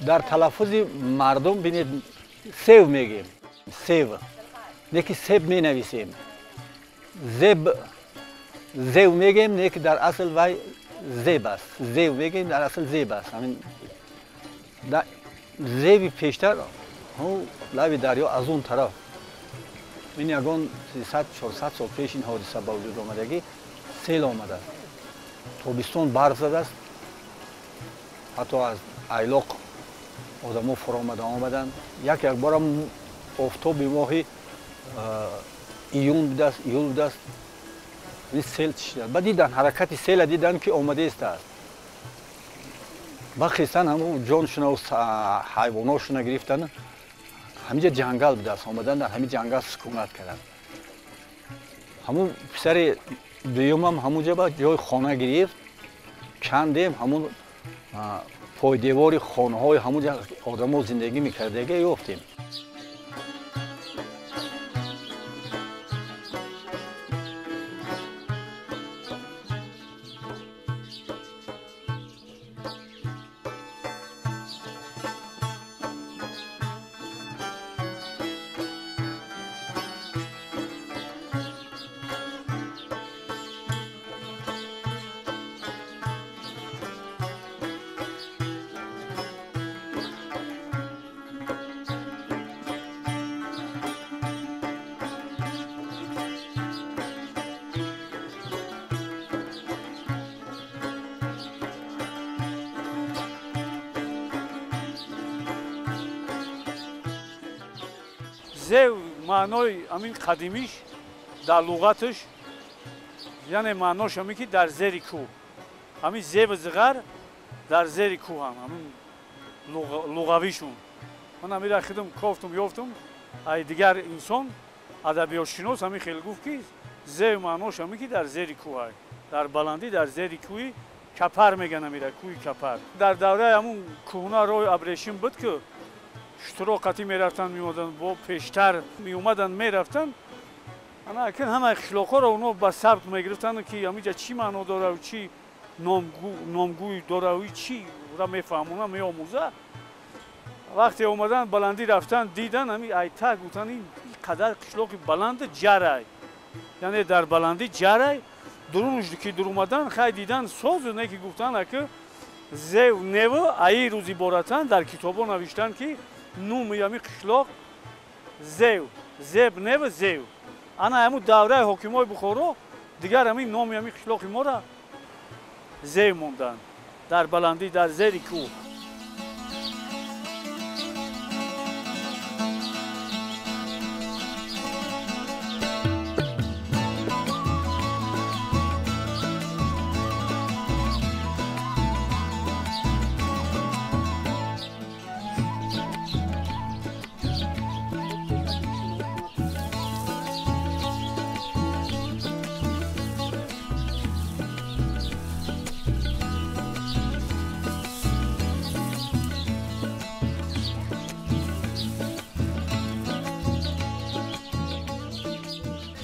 در تلفظ مردم بینید سیو میگیم. سیو. نه که سیب می نویسیم. زیو میگیم، نه که در اصل وای زیب است. زیو میگیم در اصل زیب است. همین زیبی پیشتر هم لب دریا از اون طرف. این یگان 300-400 سال پیش این حادثه به وجود آمدگی سیل آمده. تابستان برف زده است. حتی از ایلاق آدم‌ها فرا آمدند. یک بار هم آفتاب ماه ایون بوده است، ایول بوده است. این سیل شده. بعد دیدن حرکت سیل دیدن که آمده است. بعد خیستن همون جانشون و حیواناشون گرفتن. همینجا جنگل بوده است. آمدن در همین جنگل سکونت کردن. همون پسر دویم هم همونجا با جای خانه گرفت. کندیم همون پای دیواری خانه های همونجا آدم ها زندگی میکرده یافتیم. زیو معنای همین قدیمیش در لغتش یعنی معناش همین که در زیر کوه. همین زیو زغر در زیر کوه هم همین لغویشون. من همین را خودم گفتم یافتم. ای دیگر انسان ادبیات شناس همین خیلی گفت که زیو معناش همین که در زیر کوه است. در بلندی در زیر کوه کپر میگن همین را کوه کپر. در دوره همون کوهنا روی ابریشم بود که اشتراکاتی میرفتن میومدن با پیشتر میومدن میرفتن. انا اکن همه اخلاقا رو اونا با ثبت میگرفتن که همینجا چی معنا داره و چی نامگوی داره و چی را میفهمونن میآموزه. وقتی اومدن بلندی رفتن دیدن همین ایتا گفتن این قدر قشلاق بلند جره، یعنی در بلندی جره درونش که در اومدن خیلی دیدن ساز نه که گفتن که زیو نو ای روزی بارتن در کتابا نوشتن که نوم یمی قشلاق زیو زیب نو زیو. انا همون دوره حاکمای بخارا دیگر همین نام یمی قشلاق ما را زیو موندن در بلندی در زیر کوه.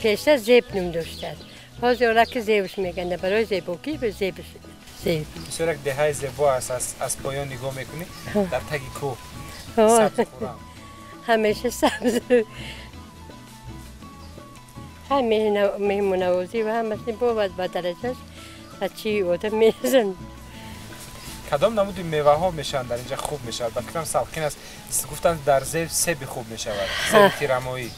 پیشتر زیب نام داشتند. حالا که زیبش میگن برای زیباکی به زیبش زیب. بسیار یک دهه زیبا است از پایان نگاه میکنی در تگی کوه. سبز خورم. همیشه سبز. همه مهمونوازی و هم مثل با درجهش چی آدم میزن. کدام نمود میوه ها میشن در اینجا خوب میشه؟ بکنم سابقین است گفتن در زیب سیب خوب میشود. سیب تیرمایی.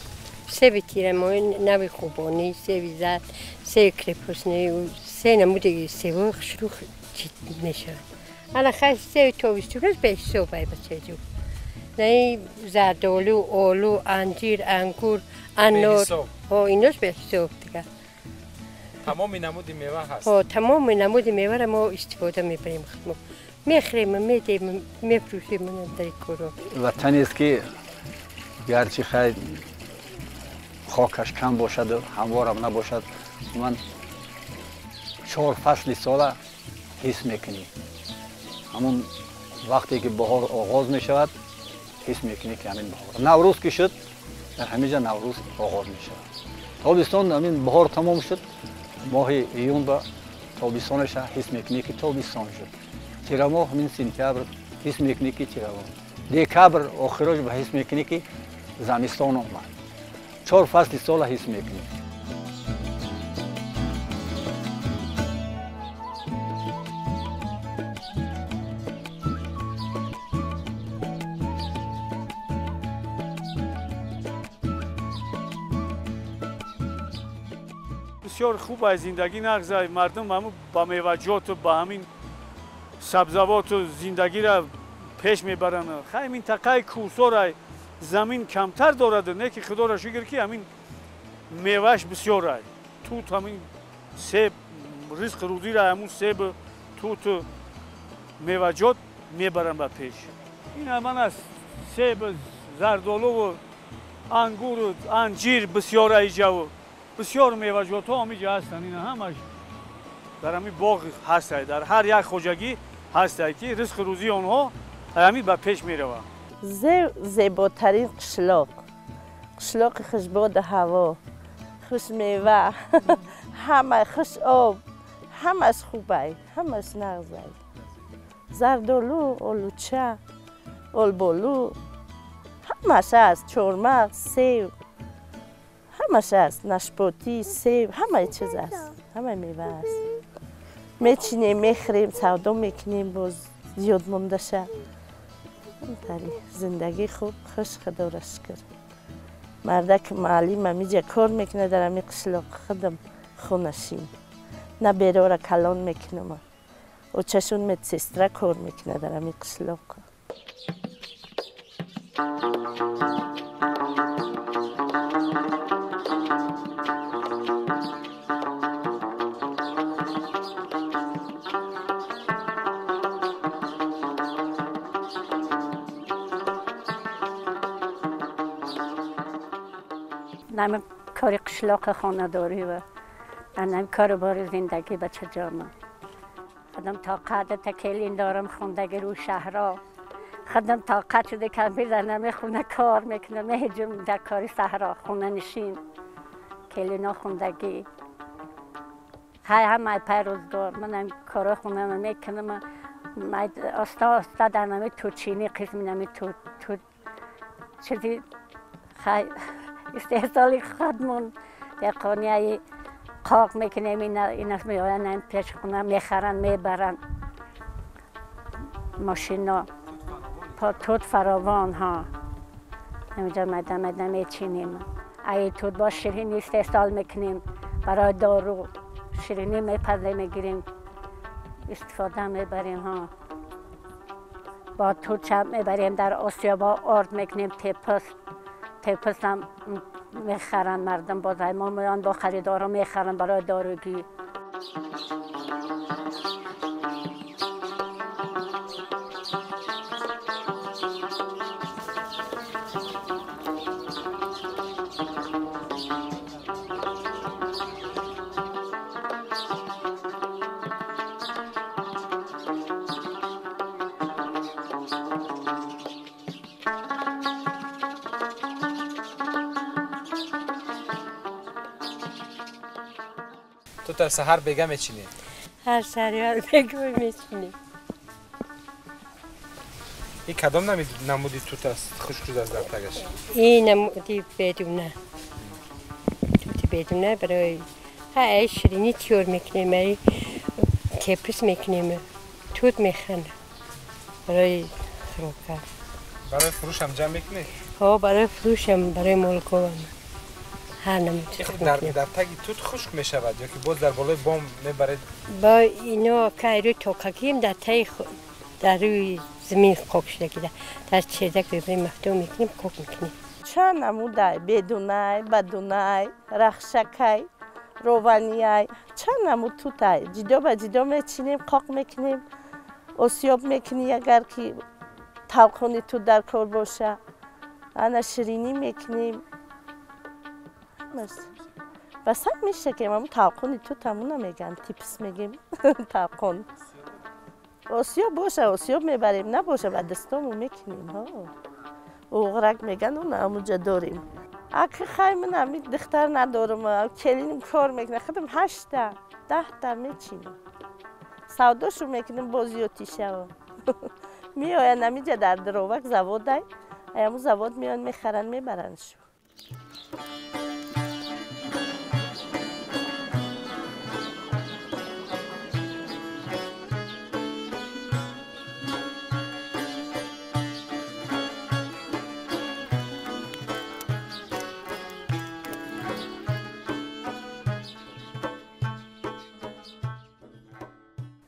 سیب تیرمایی نوی خوبانی، سیب زرد، سیب کرپوسنی، سیب نمودی سیب خشروخ میشود. الان خیلی سیب تابستونش بهش صبحی بچه جو. نه زردالو، آلو، انجیر، انگور، انار. ایناش بهش صبح دیگه. تمام نمود میوه هست. تمام نمود میوه را ما استفاده میبریم خدمت. میخریم، میدیم، میفروشیم در کورو. وطنی است که گرچه خیلی خاکش کم باشد و هموار هم نباشد، من 4 فصل ساله حس میکنی. همون وقتی که بهار آغاز میشود حس میکنی که همین بهار. نوروز که شد در همینجا نوروز آغاز میشود. تابستان همین بهار تمام شد، ماه ایون با تابستانش حس میکنی که تابستان شد. تیر ماه همین سپتامبر حس میکنی که چرا دکبر آخرش به حس میکنی که زمستان آمد 4 فصل سال حس میکنی بسیار خوب از زندگی نگذره مردم همون با میوه‌جات و با همین سبزوات و زندگی را پیش میبرن خیلی منطقه کوهسار زمین کمتر دارد نه که خدا را شکر که همین میوهش بسیار است توت همین سیب رزق روزی را همون سیب توت میوه‌جات میبرن به پیش این همان است سیب زردآلو و انگور و انجیر بسیار اینجا و بسیار میوه‌جات ها همینجا هستند این همش در همین باغ هست در هر یک خواجگی هست که رزق روزی آنها همین به پیش میرود زیباترین قشلاق خوشباد هوا خوش میوه همه خوش آب همش خوبه همش نغزه زردالو آلوچه آلبالو همش هست چهارمغز سیب همش هست نشپاتی سیب همه چیز هست همه میوه هست میچینیم میخریم سودا میکنیم باز زیاد مونده شه اینطوری زندگی خوب خوش خدا را شکر مردک معلم همیجا کار میکنه در همی قشلاق خودم خونشیم نه بیرا را کلان میکنم و چشون متسیستره کار میکنه در همی قشلاق نمی کاری قشلاق خانه داری و نمی کار بار زندگی بچه جامعه خودم طاقت تکیلین دارم خوندگی رو شهرها خودم طاقت شده که بیزنم خونه کار میکنم هجم در کاری صحرا خونه نشین کلینا خوندگی همه پای روزگار من هم کار خونه میکنم آستا در نمی تو چینی قسمی نمی تو چیزی استحصالی خودمون دقانی قاق میکنیم این از میآین پیش خونه میخرن میبرن ماشینا توت فراوان ها نمیجا مدام میچینیم ای توت با شیرینی استحصال میکنیم برای دارو شیرینی میپزه میگیریم استفاده میبریم ها با توت چپ میبریم در آسیا با آرد میکنیم تپس هم میخرن مردم بازای ما میان با خریدارا میخرن برای داروگی تو تا سحر بگم میچینی؟ هر سریال بگم میچینی این کدام نمودی تو تا خوش روز از دفترش؟ این نمودی بدونه توتی بدونه برای های شیرینی تیور میکنیم ای کپس میکنیم توت میخنه برای خروکه برای فروش هم جمع میکنی؟ ها برای فروش هم برای ملکو هم هر نمود در تگی توت خشک میشود یا که باز در بالای بام میبرید؟ با اینا که روی توکاکیم در تای در روی زمین خوک شده که در چیزک ببریم مفتو میکنیم خوک میکنیم چند نموده بدونای بدونای رخشکای روانیای چند نمود توتای جدا به جدا میچینیم قاق میکنیم آسیاب میکنی اگر که تلخونی تو در کار باشه انا شیرینی میکنیم بس هم میشه که همون تلخونی تو تمونه میگن تیپس میگیم تلخون آسیاب باشه آسیاب میبریم نباشه و دستامو میکنیم اوغرک میگن اون همونجا داریم اگه خیلی من همین دختر ندارم کلینیم کار میکنه خودم 8 تا 10 تا میچینیم سوداشو میکنیم بازیاتیشه میآیند همینجا در دروک زواد دای همون زواد میان میخرن میبرنشو.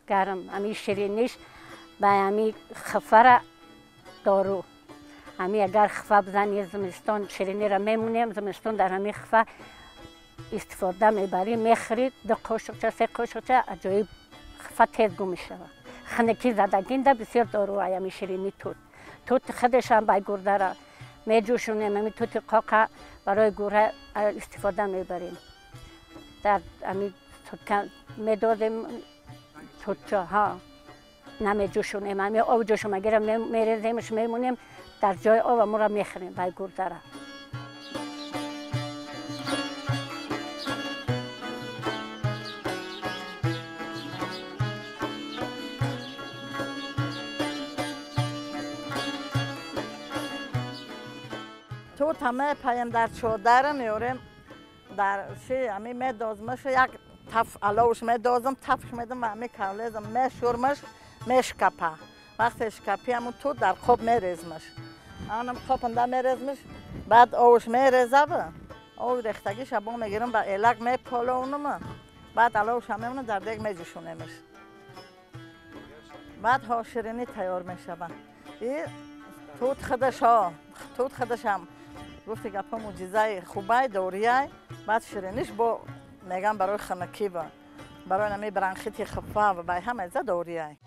گرم امی شیرینیش با امی خفر دارو امی اگر خفه بزنی زمستان شیرینی را میمونیم زمستان در امی خفه استفاده میبریم میخرید 2 قاشقچه 3 قاشقچه عجایب خفه تیز گم میشود خنکی زدگین ده بسیار دارو امی شیرینی توت خودش هم با گرده را میجوشونیم امی توت قاقه برای گوره استفاده میبریم در امی توت میدادیم توچه ها نمیجوشونیم همه آب جوشم اگر میریزیمش میمونیم در جای آب ما را میخریم بای گرده را توت همه پایم در چادر میاریم در چی همه میدازمش یک تف علاوش میدازم تفش میدم و همه کالیزم میشورمش میشکپه وقتی اشکپی همون توت در خوب میریزمش آنم خوب انده میریزمش بعد آوش میریزه آوش ریختگیش با میگیرم با ایلک میپالونم بعد علاوش همه در دیگ میجوشونیمش بعد ها شیرینی تیار میشه این توت خودش هم گفتی که اپا موجزه خوبه دوریه بعد شیرینیش با میگم برای خنکی و برای نمی برانخیتی خفه و بای همه از دوریه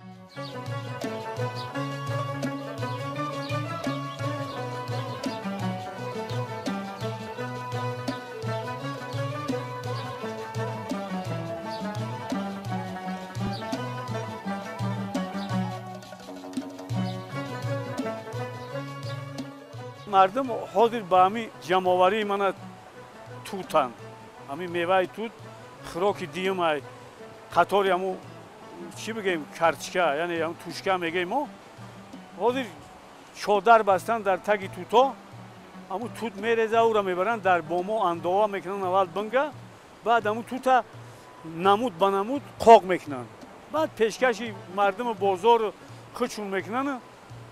مردم حاضر با همی جمعواری من توتن همی میوه توت خوراک دیم های قطاری همو چی بگیم کرچکه یعنی هم توشکه میگیم ما حاضر چادر بستن در تگی توتا همو توت میریزه او را میبرن در بومو اندوه میکنن اول بنگه بعد همو توتا نمود با نمود قاق میکنن بعد پیشکشی مردم بازار خودشون میکنن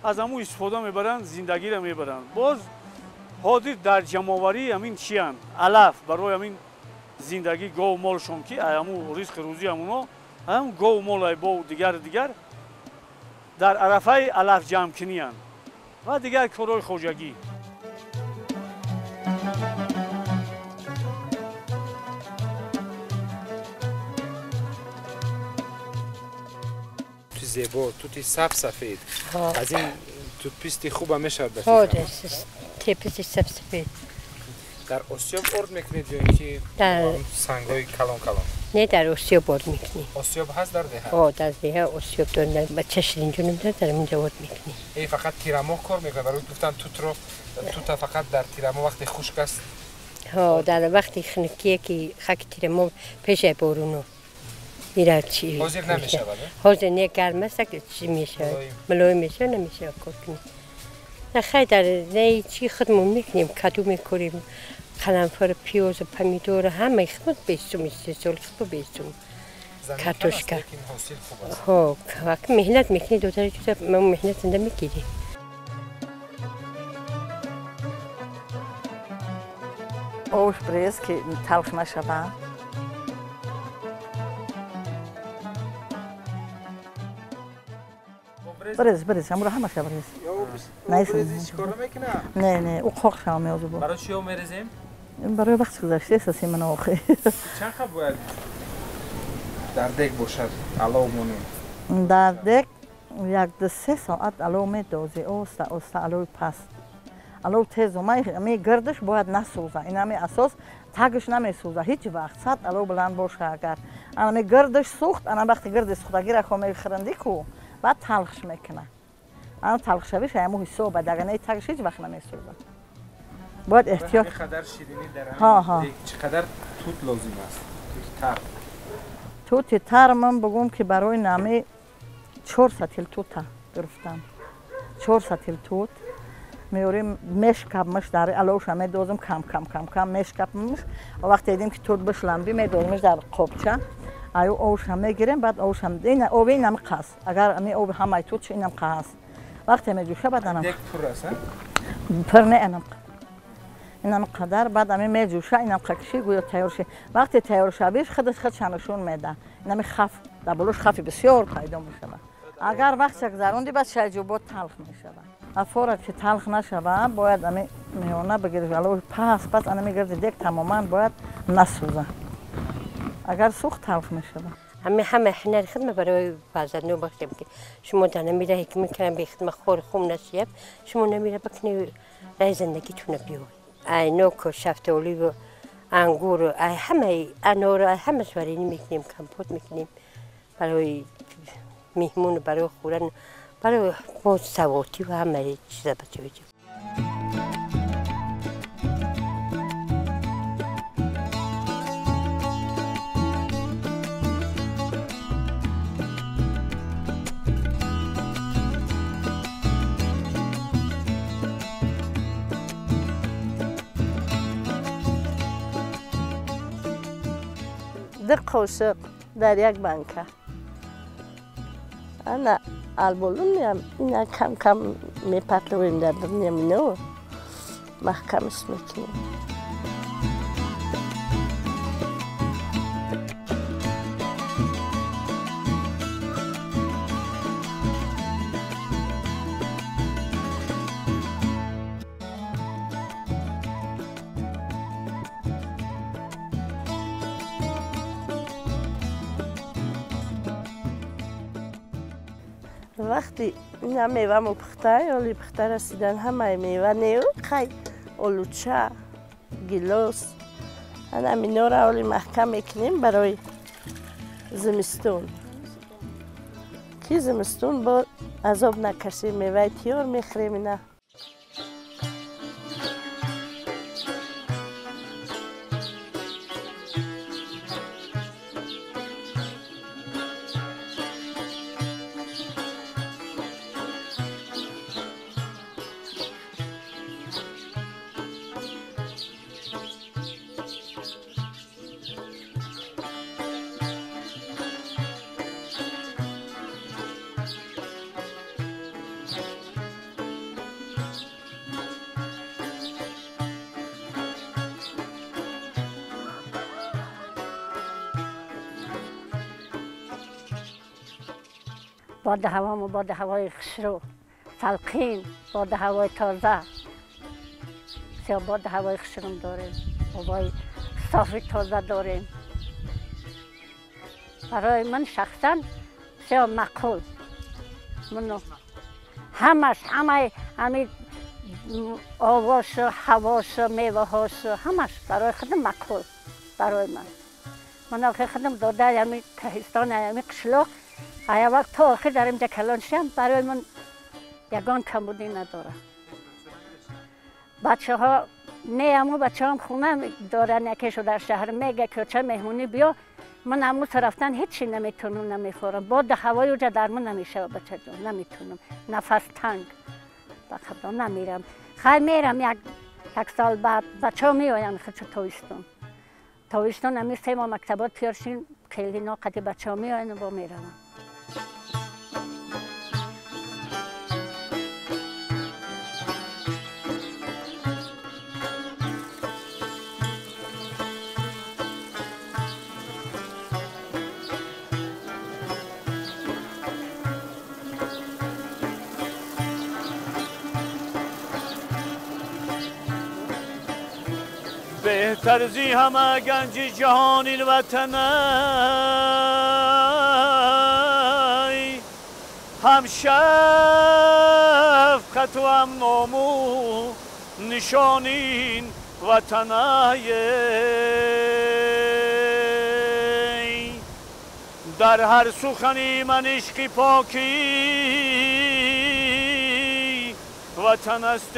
از همو استفاده میبرن زندگی را میبرن باز حاضر در جمعواری همین چیان علف برای همین زندگی گاو مالشون که همو رزق روزی همونا هم گاو مال با دیگر در عرفه علف جمع کنیان و دیگر کارهای خوجگی زیبا توتی سفید از این توت پیستی خوب میشه تیپسی سفید در آسیاب ارد میکنید یا اینکه در سنگای کلان نه در آسیاب ارد میکنی آسیاب هست در دهه در دهه آسیاب دارن بچه شیرینجونم در اینجا ارد میکنی ای فقط تیرمو کار میکنه برای گفتن توت فقط در تیرمو وقتی خشک است در وقتی خنکیه که خاک تیرمو پیش بارونو میره چی حاضر نمیشه حاضر نه گرم است که چی میشه ملای میشه نمیشه کار کنی نخیر در نه چی خودمون میکنیم کدو میکنیم قرنفل پیاز و پمیدور همه خود بیستم 3 سال خود بیستم کارتوشکا ها وقتی مهنت میکنی دو تا چیز من مهنت زنده میگیری آوش بریز که تلخ نشه بریز همون همه شب بریز نه او خوک شام میازو با برای چی او میریزیم؟ برای وقت گذشته است من آخه چند خب باید در دیگ باشد علاو مونیم؟ در دیگ 1-3 ساعت علاو میدازی اوست علاو پس علاو تیز می گردش باید نسوزه این همی اساس تگش نمیسوزه هیچ وقت صد علاو بلند باشه اگر انا گردش سوخت انا وقتی گرد سوختگی را خو میخرندی کو بعد تلخش میکنه انا تلخ شویش همو حساب اگر نه تگش هیچ وقت نمیسوزه باید احتیاط چقدر شیرینی در چقدر توت لازم است توت تر من بگم که برای نامه 400 کیلو توت گرفتم 4 сатил тут میاریم میشکابمش در علوش همه دوزم کم میشکابمش و وقتی دیدیم که تود بشلنبی میدوزمش در قبچه آیو اوش هم میگیریم بعد اوش هم این اوبی اینم قاس اگر امی اوب همه تود چه اینم قاس وقتی میجوشه بعد انم یک پر است پر نه اینم قدر بعد امی میجوشه اینم قکشی گویا تیار شه وقتی تیار شه بیش خود شانشون میده اینم خف دبلوش خفی بسیار پیدا میشه اگر وقت گذروندی بعد شجوبات تلخ میشه افورت که تلخ نشود باید امی میونه بگیری جلو پس انا میگرده دیگه تماما باید نسوزه اگر سوخت تلخ میشه همه احنا خدمه برای بازار نو بختیم که شما دانه میره که میکنم به خدمه خور خوم نسیب شما نمیره بکنی رای زندگیتون بیوی ای نوک و شفتولی و انگور و ای همه انار و همه سوارینی میکنیم کمپوت میکنیم برای میهمون برای خورن برای موز سواتی و همه چیزا بچه بچه در قوشق در یک بانکه انا البالون میام اینا کم میپرتویم در نمینه محکمش میکنیم وقتی این میوه مو پخته یا پخته رسیدن همه میوه نیو خی آلوچه گیلاس اینا را اولی محکم میکنیم برای زمستون که زمستون با عذاب نکشیم میوه تیار میخریم اینا باد هوا باد هوای خشرو سلقین باد هوای تازه سیاه باد هوای خشرم داریم هوای صافی تازه داریم برای من شخصا سیاه معقول منو همه آواش هواش میوه هاش همش برای خودم معقول برای من آخه خودم داده همی کهستان همی قشلاق آیا وقت تا آخر در اینجا کلان شم برای من یگان کمبودی نداره بچه ها نه امو بچه هم خونه دارن یکیشو در شهر میگه که چه مهمونی بیا من امو رفتن هیچی نمیتونم نمیخورم باد هوای اوجا در من نمیشه بچه جان نمیتونم نفس تنگ بخدا نمیرم خیلی میرم یک سال بعد بچه ها میاین خیلی تاویستون همی 3 ماه مکتبات پیارشین خیلی ناقدی بچه ها میاین و با میرم بهتر زی همه گنج جهان این وطن هم شفقت و هم نامو نشانین وطن در هر سخنی من عشقی پاکی وطن است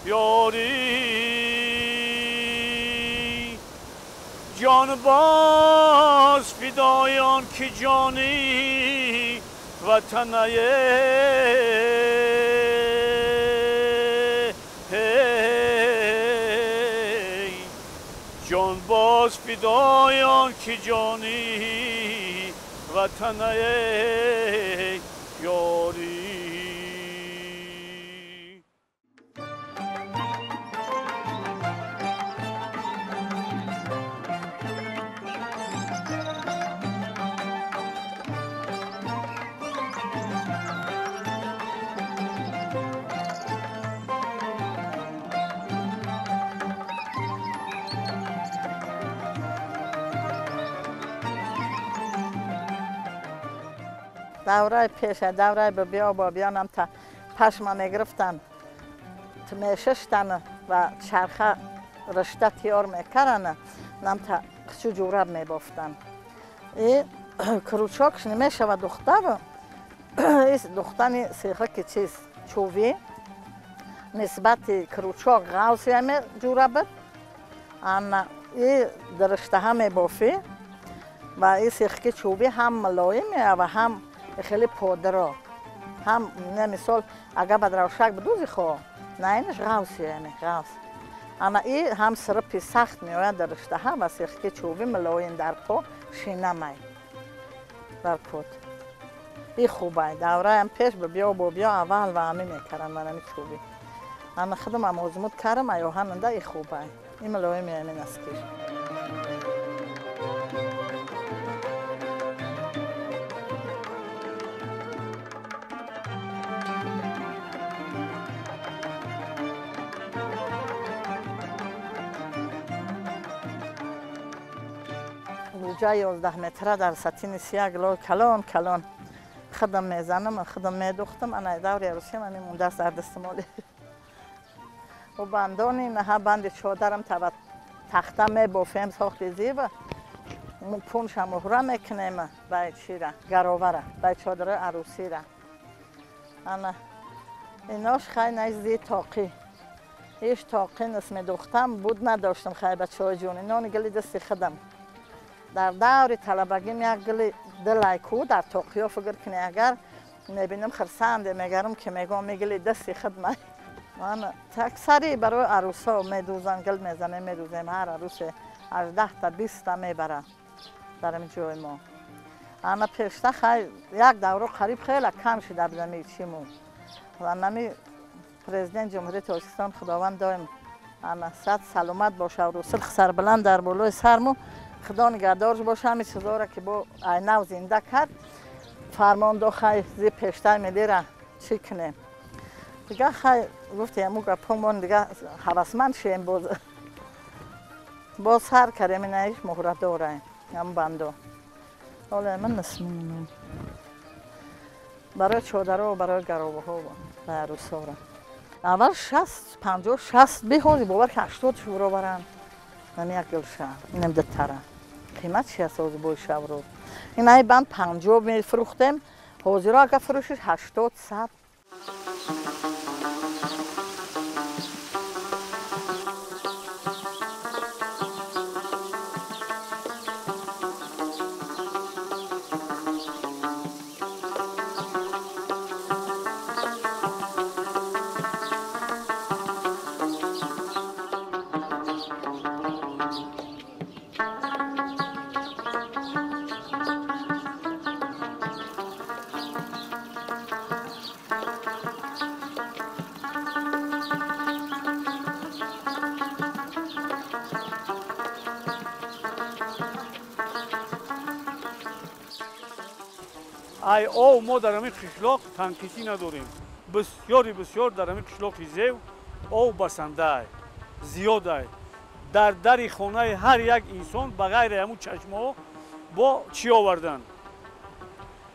یاری جان باز فدای آن که جانی وطنای جان باز فدایان که جانی وطنای یاری دوره پیش دوره به بیا بابیانم تا پشم میگرفتن تو میششتن و چرخه رشته تیار میکردن نم تا خچو جورب میبافتن این کروچاکش نمیشه و دختر این دختر سیخه که چیز چوبی نسبت کروچاک غوصی همه جورب اما این درشته هم میبافی و این سیخه چوبی هم ملایمه و هم خیلی پودرا هم نه مثال اگر به دروشک بدوزی خو نه اینش غوصی یعنی غوص اما این هم سرپی سخت میآید در رشته ها و سیخی چوبی ملایم در پا شینه می در پود این خوبه دوره هم پیش به بیا اول و همین میکردن من همین چوبی اما خودم هم آزمود کردم ایوهاننده این خوبه این ملایم یعنی نسکیش جای 11 متره در سطین سیاه گلو کلان خودم میزنم خودم میدوختم انا دوری عروسی من مونده است در دست مالی و بندانی نه بند چادرم تا تخته میبافیم ساخت زیبا پونش هم مهره میکنیم باید چیره گراوره باید چادر عروسی را انا ایناش خیلی نزدی تاقی هیچ تاقی نسم دختم بود نداشتم خیلی بچه های جون اینانی گلی دستی خودم در دور طلبگیم یک گلی دلای کو در تاقیا فکر کنی اگر میبینم خرسنده میگرم که میگم میگلی دستی خدمه من تکسری برای عروسا میدوزن گل میزنه میدوزیم هر عروس 18 تا 20 تا میبرن در این جای ما اما پیشته خیلی یک دوره قریب خیلی کم شده بدمی چیمون و نمی پرزیدنت جمهوری تاجیکستان خداوند دایم اما صد سلامت باشه و سلخ سربلند در بالای سرمو خدا نگهدارش باشه همین چیزا را که با نو زنده کرد فرمانده خیلی زی پیشتر میدیره چی کنیم دیگه خیلی گفتی همو گپون دیگه حوثمند شیم باز هر کریم این ایش مهره داره هم بندو حالا من نسمینم برای چادرها و برای گرابه ها و عروس ها را اول 60 50 60 بیخوری باور که 80 شورا برن نمی یک گلشه اینم دتره قیمت چی هست از بای شب رو این های بند 50 می فروختیم حاضی را اگر فروشش 80 100 ای او ما در همین قشلاق تنکیسی نداریم بسیار در همین قشلاق زیو او بسنده زیاده در خانه هر یک انسان بغیر همون چشمه با چی آوردن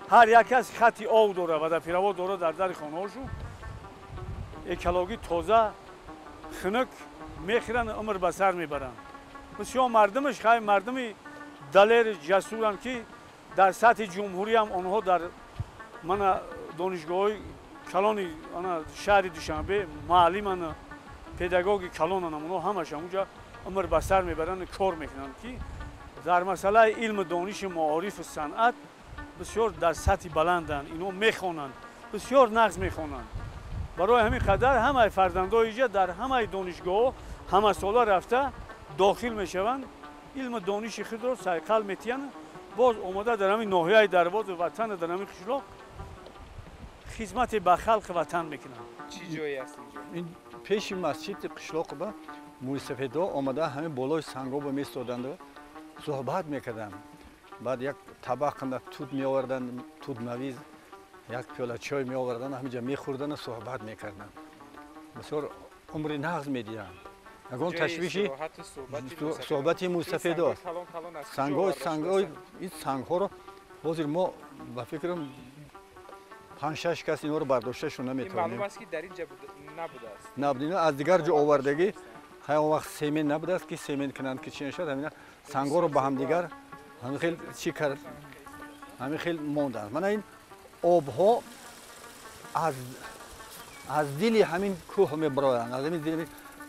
هر یک از خطی او داره و در پیروا داره در خانه هاشون اکلاگی تازه خنک میخرن عمر بسر میبرن بسیار مردمش خیلی مردمی دلیر جسورن که در سطح جمهوری هم آنها در من دانشگاه کلانی شهر دوشنبه معلم من پداگوگ کلان اونها همش اونجا عمر بسر میبرن کار میکنن که در مسئله علم دانش معارف و صنعت بسیار در سطح بلندند، اینو میخوانند، بسیار نغز میخوانند. برای همین قدر همه فرزندای اینجا در همه دانشگاه همه سالا رفته داخل میشوند، علم دانش خود را سیقل میتیان، باز اومده در همین ناحیه درواز وطن در همین قشلاق خدمت به خلق وطن میکنند. چی جایی هست اینجا؟ این پیش مسجد قشلاق با موسفیدا آمده همین بالای سنگا با میستادند و صحبت میکردند. بعد یک طبق توت می آوردن، توت مویز، یک پیاله چای می آوردن، همینجا میخوردن و صحبت میکردن. بسیار عمر نغز میدیدن. یگان تشویشی صحبتی موسفیدا. سنگای این سنگها رو حاضر ما با فکرم 5-6 کس اینا رو برداشتشون نمیتونیم. معلوم است که در اینجا نبوده است. نبوده، از دیگر جا آوردگی خیلی وقت سیمن نبوده است که سیمن کنند که چی نشد، همین سنگا رو با هم دیگر همین خیلی چی کرد، همین خیلی موندن. من این آبها از دل همین کوه میبرایند، از همین دل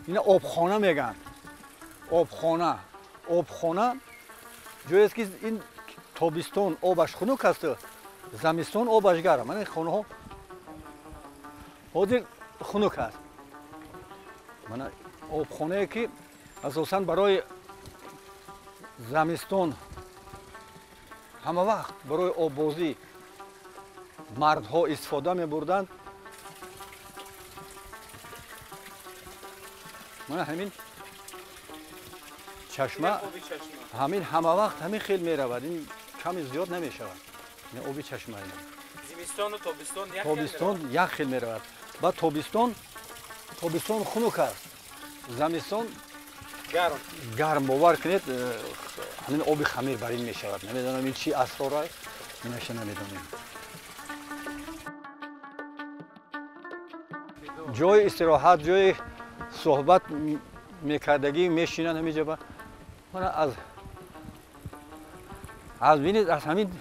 اینا آبخانه میگن. آبخانه جایی است که این تابستان آبش خنک است، زمستان آبش گرم. من این خانه ها حاضر خنک است. من آبخانه که اساساً برای زمستان همه وقت برای آببازی مردها استفاده می‌بردند. من همین چشمه همین همه وقت همین خیلی می‌رود، این کمی زیاد نمی‌شود. این آبی چشمه این زمستان و تابستان یک خیلی می‌رود. بعد تابستان خنک است، زمستان گرم. باور کنید همین آب خمیر بر این می‌شود. نمی‌دانم این چی اسرار است، اینش نمی‌دانم. جای استراحت، جای صحبت میکردگی میشینن همینجا. من از بینید از همین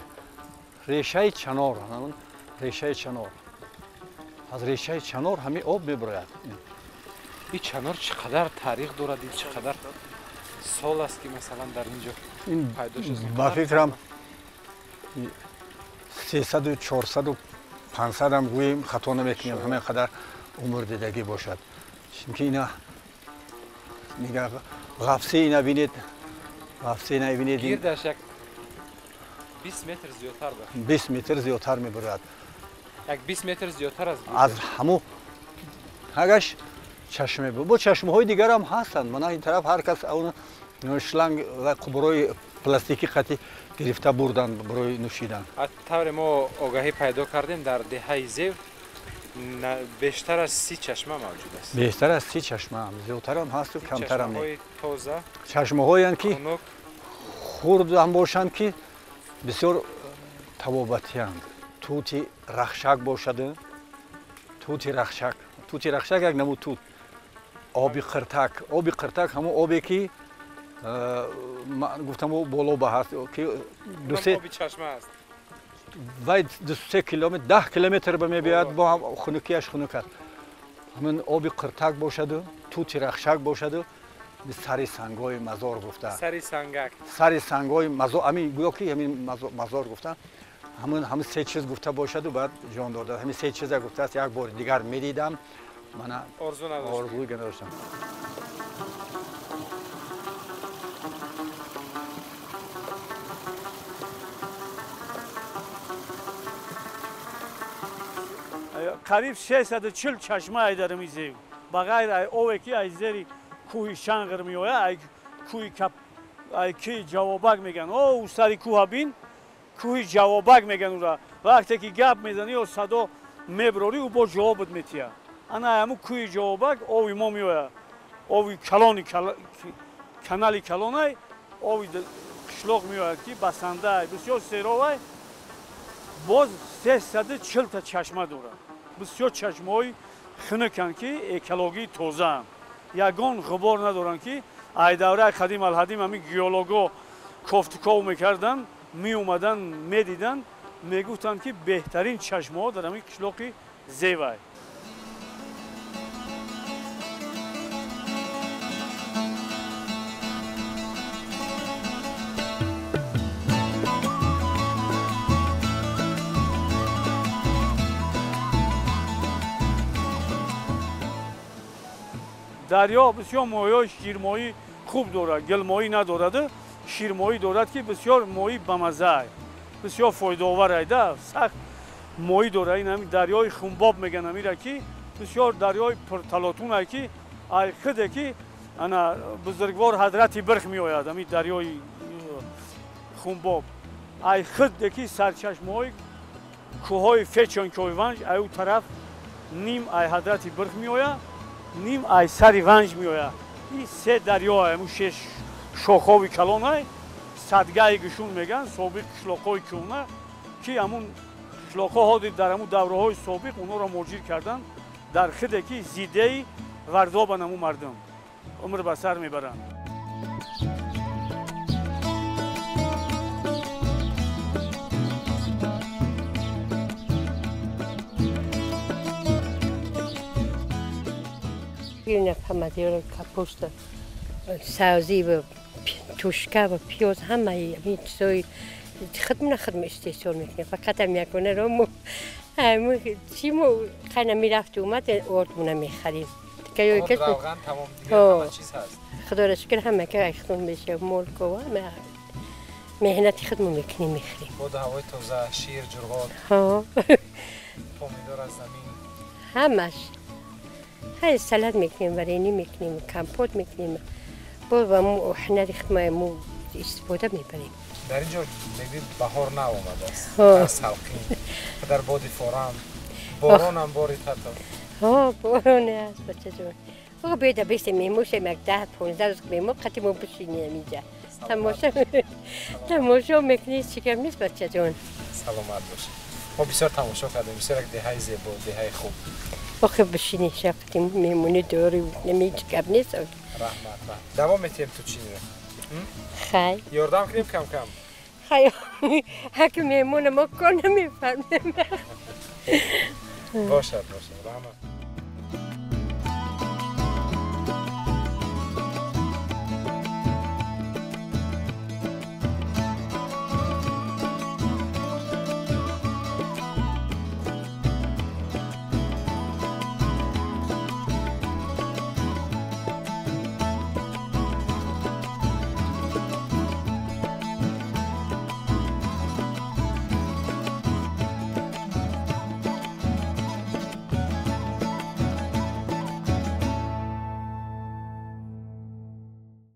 ریشه چنار، همون ریشه چنار، از ریشه چنار همین آب میبراید. این چنار چقدر تاریخ دارد، این چقدر سال است که مثلا در اینجا پیدا شده؟ با فکرم 300 و 400 و 500 هم گوییم خطا نمیکنیم، همین قدر عمر دیدگی باشد. چون اینا میگه غفصه اینا بینید، غفصه اینا بینید گیردش یک 20 متر زیادتر بود. 20 متر زیادتر میبرد. یک 20 متر زیادتر از همو هگش چشمه بود. با چشمه های دیگر هم هستند. من این طرف هر کس اون شلنگ و قبروی پلاستیکی قطعی گرفته بردن برای نوشیدن. از طور ما آگاهی پیدا کردیم در دهه زیو بیشتر از 30 چشمه موجود است. بیشتر از 30 چشمه هم، زیادتر هم هست و کمتر هم نیست. تازه چشمه هایی که خرد هم باشند که بسیار تبابتی هستند. توتی رخشک باشد، توتی رخشک یک نمود توت. آبی قرتک همون آبی که من گفتم بالا به هست که آبی چشمه است. وای 2-3 کیلومتر 10 کیلومتر به میاد با هم خنکیش خنک است. همین آبی قرتک باشد، توتی رخشک باشد، به سری سنگای مزار گفته. سری سنگای مزار، همین گویا که همین مزار گفتن. همین سه چیز گفته باشد و بعد جان داده. همین سه چیز گفته است. یک بار دیگر میدیدم، من آرزوی نداشتم. قریب 640 چشمه در میزیم. بغیر اوه که از زیر کوه شنغر میآید، کوه کی جوابک میگن. او سری کوه بین، کوه جوابک میگن او را. وقتی که گپ میزنی و صدا میبروری او با جوابت میتیه. انا همون کوه جوابک اوی ما میآید. اوی کانالی کلانه، اوی قشلاق میآید که بسنده بسیار سیراوه. باز 340 تا چشمه داره. بسیار چشمه های خنکن که اکولوژی تازه هم. یگان غبار ندارن که ای دوره قدیم الحدیم همین گیولوگا کفتکاو میکردن، می اومدن میدیدن، میگفتن که بهترین چشمه ها در همین قشلاق زیوه. дарё бисёр моҳиҳои ширмоҳӣ хуб дорад, гилмоҳӣ надорад, ширмоҳӣ дорад, ки бисёр моҳӣ бамазза, бисёр фоидаовар айда, сахт моҳӣ дорад. Ин ҳамин дарёи Хунбоб меган амира, ки бисёр дарёи пурталотун ай, ки ай худе, ки ана бузургвор ҳадрати Бирх меояд, ҳамин дарёи Хунбоб. Ай худе, ки сарчашмаҳои кӯҳҳои Фечонкои-Ванҷ ай ӯ тараф ним ай ҳадрати Бирх меояд, ним ай сари Ванҷ меояд. Ин се дарё ай, ҳамун шеш шохҳои калон ай, садгаи гӯшун меган, собиқ қишлоқҳои кӯҳна, ки ҳамун қишлоқҳо ҳозир дар ҳамун давраҳои собиқ онҳоро моҷир кардан дар худе, ки зиддаи вардобанд ҳамун мардум, умр ба сар мебаранд. Una pomidor, kapusta, سبزی و توشکه و پیاز همه این چیزای خدمه استحصال میکنه. فقط هم یکونه رو چی مو خیلی میرفت و اومد آردمونه میخریم. خود روغن تمام دیگه همه چیز هست. خدا را شکر همه که ایختون میشه ملک و مهنتی خدمه میکنیم میخریم. بود هوای تازه، شیر، جرغات. ها. پامیدار از زمین. همش. های سلاد میکنیم، ورینی میکنیم، کمپوت میکنیم. بود و مو احنا ریختمای مو استفاده میبریم. در اینجا میگید بهار نآمده است. از حلقین. در بادی فوران. باران هم بارید حتی. ها باران است بچه جون. آقا بیده بیسته میموشه یک 10-15 روز میمو قطعی مو بشینیم اینجا. تماشا میکنی چیکم نیست بچه جون. سلامت باشید. ما بسیار تماشا کردیم، بسیار یک دههای زیبا، دههای خوب. آخه بشینی شقتی میمونی داری نمی چیکم نیست. رحمت. دوام میتیم تو چی میره؟ خیلی. یاردم کنیم کم کم. خیلی. هک میمونه ما کار نمیفهمیم. باشد رحمت.